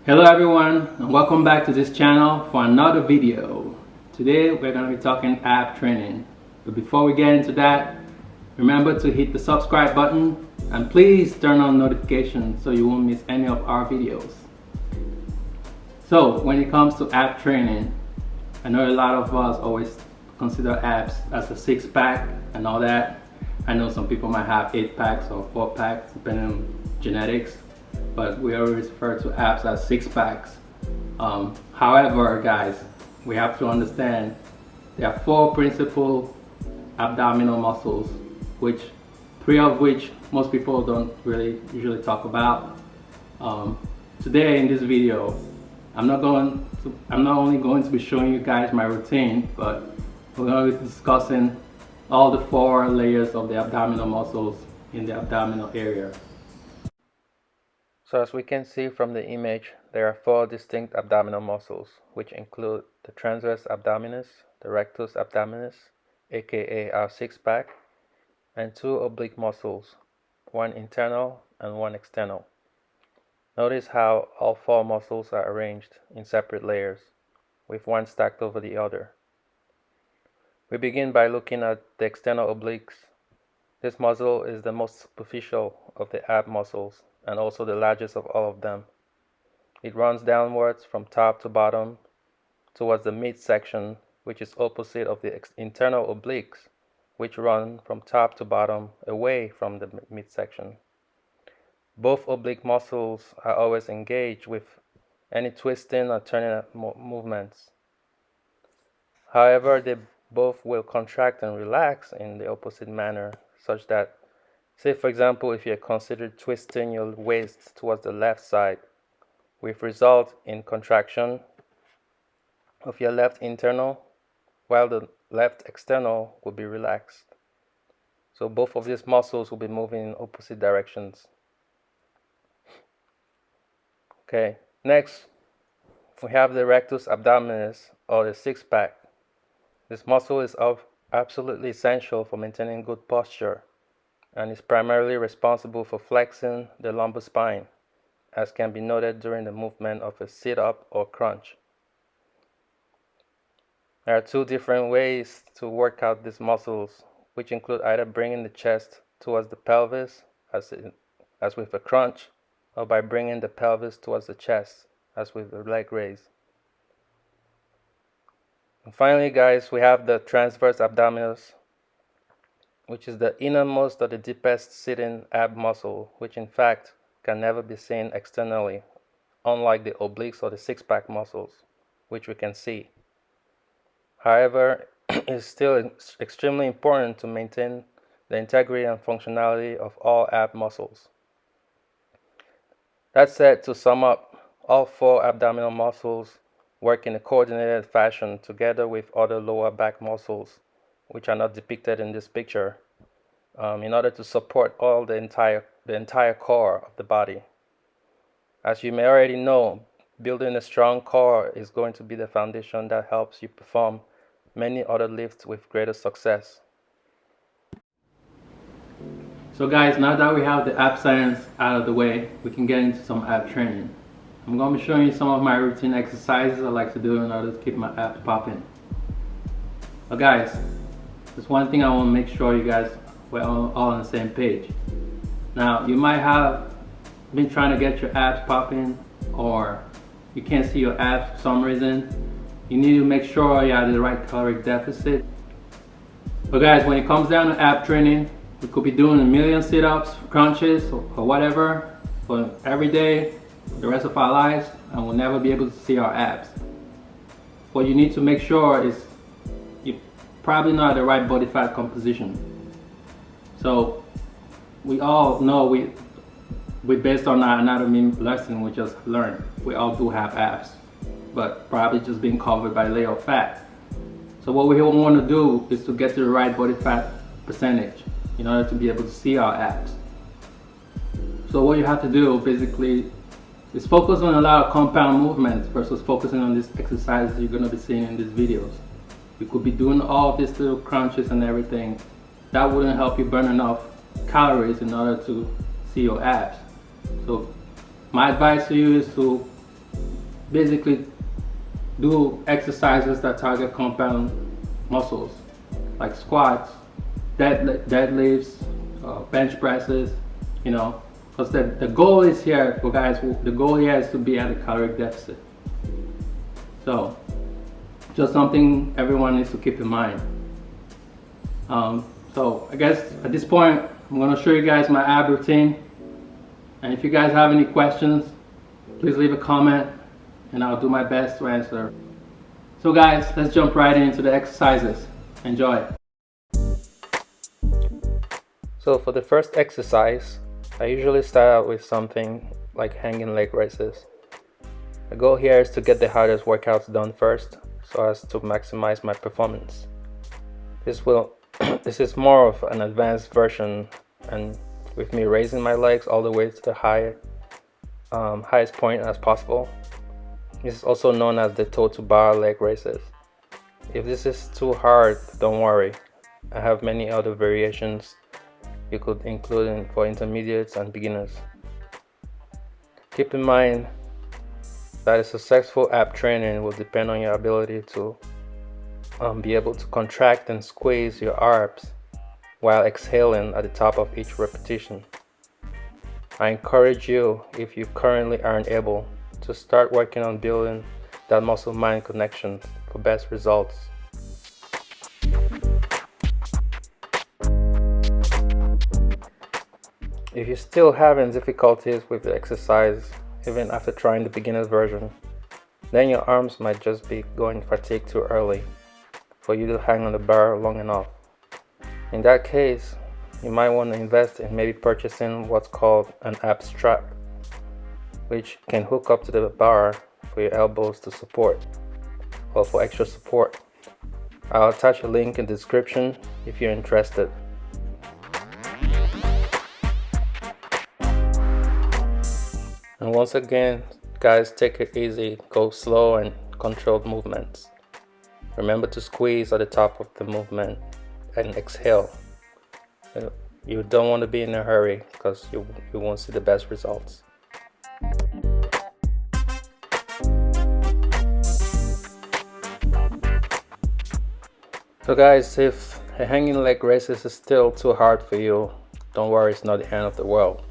Hello everyone, and welcome back to this channel for another video. Today we're going to be talking ab training. But before we get into that, remember to hit the subscribe button and please turn on notifications so you won't miss any of our videos. So when it comes to ab training, I know a lot of us always consider abs as a six-pack and all that. I know some people might have 8-packs or 4-packs depending on genetics, but we always refer to abs as six-packs. However, guys, we have to understand there are 4 principal abdominal muscles, which 3 of which most people don't really usually talk about. Today in this video, I'm not only going to be showing you guys my routine, but we're going to be discussing all the 4 layers of the abdominal muscles in the abdominal area. So as we can see from the image, there are 4 distinct abdominal muscles, which include the transverse abdominis, the rectus abdominis, aka our six-pack, and 2 oblique muscles, one internal and one external. Notice how all 4 muscles are arranged in separate layers, with one stacked over the other. We begin by looking at the external obliques. This muscle is the most superficial of the ab muscles and also the largest of all of them. It runs downwards from top to bottom towards the midsection, which is opposite of the internal obliques, which run from top to bottom away from the midsection. Both oblique muscles are always engaged with any twisting or turning movements. However, they both will contract and relax in the opposite manner, such that, say for example, if you consider twisting your waist towards the left side, which result in contraction of your left internal, while the left external will be relaxed. So both of these muscles will be moving in opposite directions. Okay, next we have the rectus abdominis, or the six-pack. This muscle is absolutely essential for maintaining good posture and is primarily responsible for flexing the lumbar spine, as can be noted during the movement of a sit-up or crunch. There are 2 different ways to work out these muscles, which include either bringing the chest towards the pelvis, as with a crunch, or by bringing the pelvis towards the chest, as with a leg raise. And finally, guys, we have the transverse abdominis, which is the innermost or the deepest sitting ab muscle, which in fact can never be seen externally, unlike the obliques or the six-pack muscles, which we can see. However, it is still extremely important to maintain the integrity and functionality of all ab muscles. That said, to sum up, all 4 abdominal muscles work in a coordinated fashion together with other lower back muscles, which are not depicted in this picture, in order to support all the entire core of the body. As you may already know, building a strong core is going to be the foundation that helps you perform many other lifts with greater success. So guys, now that we have the ab science out of the way, we can get into some ab training. I'm going to be showing you some of my routine exercises I like to do in order to keep my abs popping. But guys, there's one thing I want to make sure you guys we're all on the same page. Now, you might have been trying to get your abs popping, or you can't see your abs for some reason. You need to make sure you have the right caloric deficit. But guys, when it comes down to ab training, we could be doing a million sit-ups, crunches, or whatever, for every day, for the rest of our lives, and we'll never be able to see our abs. What you need to make sure is you probably not the right body fat composition. So we all know we based on our anatomy lesson we just learned, we all do have abs, but probably just being covered by a layer of fat. So what we want to do is to get to the right body fat percentage in order to be able to see our abs. So what you have to do basically is focus on a lot of compound movements versus focusing on these exercises you're going to be seeing in these videos. You could be doing all of these little crunches and everything. That wouldn't help you burn enough calories in order to see your abs. So my advice to you is to basically do exercises that target compound muscles like squats, deadlifts, bench presses, you know, because the goal is here for guys, the goal here is to be at a caloric deficit. So just something everyone needs to keep in mind. So I guess at this point I'm going to show you guys my ab routine, and if you guys have any questions, please leave a comment and I'll do my best to answer. So guys, let's jump right into the exercises. Enjoy. So for the first exercise, I usually start out with something like hanging leg raises. The goal here is to get the hardest workouts done first so as to maximize my performance. This is more of an advanced version, and with me raising my legs all the way to the highest point as possible. This is also known as the toe to bar leg raises. If this is too hard, don't worry. I have many other variations you could include for intermediates and beginners. Keep in mind that a successful ab training will depend on your ability to be able to contract and squeeze your abs while exhaling at the top of each repetition. I encourage you, if you currently aren't able, to start working on building that muscle-mind connection for best results. If you're still having difficulties with the exercise, even after trying the beginner's version, then your arms might just be going fatigue too early for you to hang on the bar long enough. In that case, you might want to invest in maybe purchasing what's called an ab strap, which can hook up to the bar for your elbows to support, or for extra support. I'll attach a link in the description if you're interested. And once again, guys, take it easy, go slow and controlled movements. Remember to squeeze at the top of the movement and exhale. You don't want to be in a hurry because you won't see the best results. So guys, if a hanging leg raises is still too hard for you, don't worry, it's not the end of the world.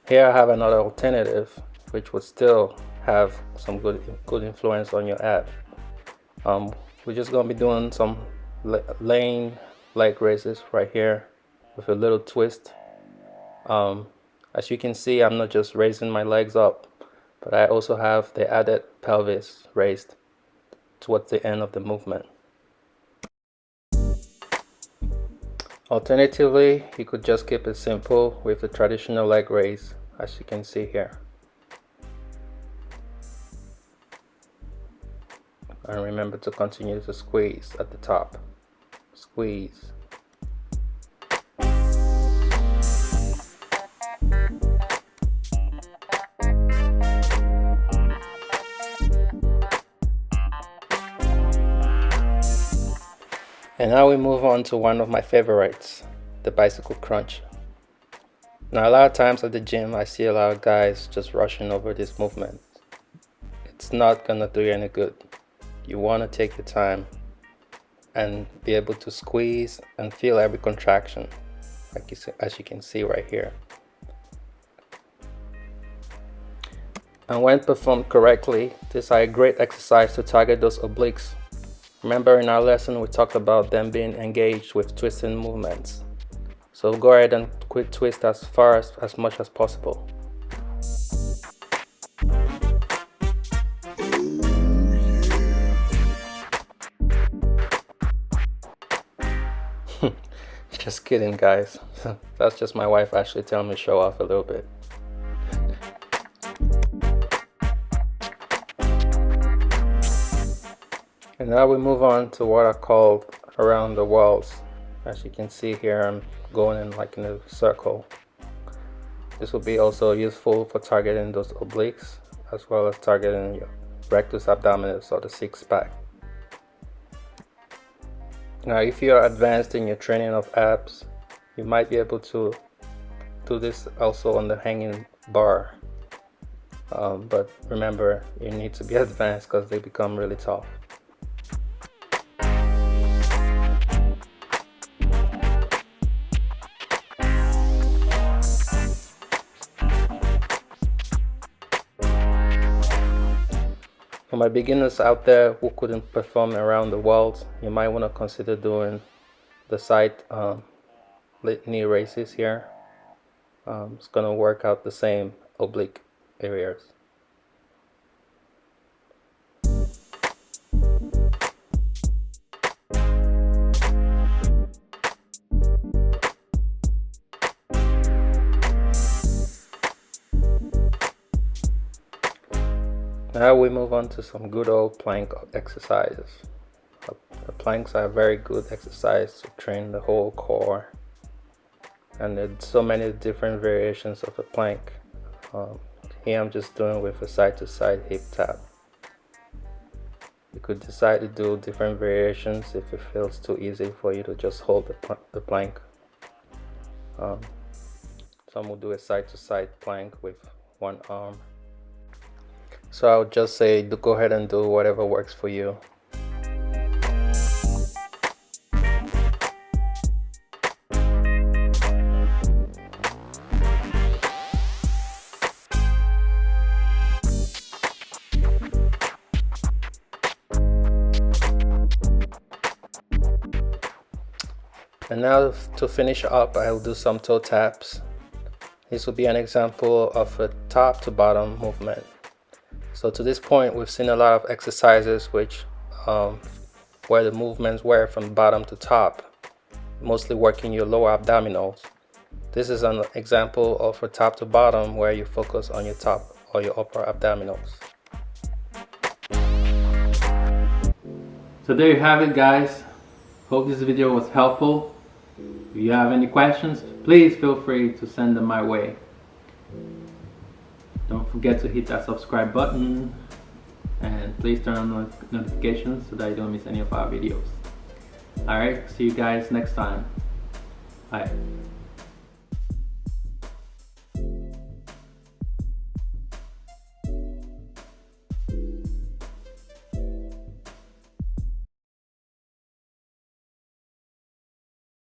Here I have another alternative which would still have some good influence on your ab. We're just going to be doing some laying leg raises right here with a little twist. As you can see, I'm not just raising my legs up, but I also have the added pelvis raised towards the end of the movement. Alternatively, you could just keep it simple with the traditional leg raise, as you can see here. And remember to continue to squeeze at the top. Squeeze. And now we move on to one of my favorites, the bicycle crunch. Now a lot of times at the gym I see a lot of guys just rushing over this movement. It's not gonna do you any good. You want to take your time and be able to squeeze and feel every contraction, like as you can see right here. And when performed correctly, this is a great exercise to target those obliques. Remember in our lesson we talked about them being engaged with twisting movements. So go ahead and quick twist as far as much as possible. Just kidding, guys. That's just my wife actually telling me to show off a little bit. And now we move on to what are called around the walls. As you can see here, I'm going in like in a circle. This will be also useful for targeting those obliques as well as targeting your rectus abdominis or the six pack. Now if you are advanced in your training of abs, you might be able to do this also on the hanging bar. but remember, you need to be advanced because they become really tough. For my beginners out there who couldn't perform around the world, you might want to consider doing the side knee raises here. It's going to work out the same oblique areas. Now we move on to some good old plank exercises. The planks are a very good exercise to train the whole core, and there's so many different variations of a plank. Here I'm just doing with a side-to-side hip tap. You could decide to do different variations if it feels too easy for you to just hold the plank. Some will do a side-to-side plank with one arm. So I would just say go ahead and do whatever works for you. And now to finish up, I'll do some toe taps. This will be an example of a top to bottom movement. So to this point, we've seen a lot of exercises which where the movements were from bottom to top, mostly working your lower abdominals. This is an example of a top to bottom where you focus on your top or your upper abdominals. So there you have it, guys. Hope this video was helpful. If you have any questions, please feel free to send them my way. Don't forget to hit that subscribe button and please turn on notifications so that you don't miss any of our videos. Alright, see you guys next time. Bye.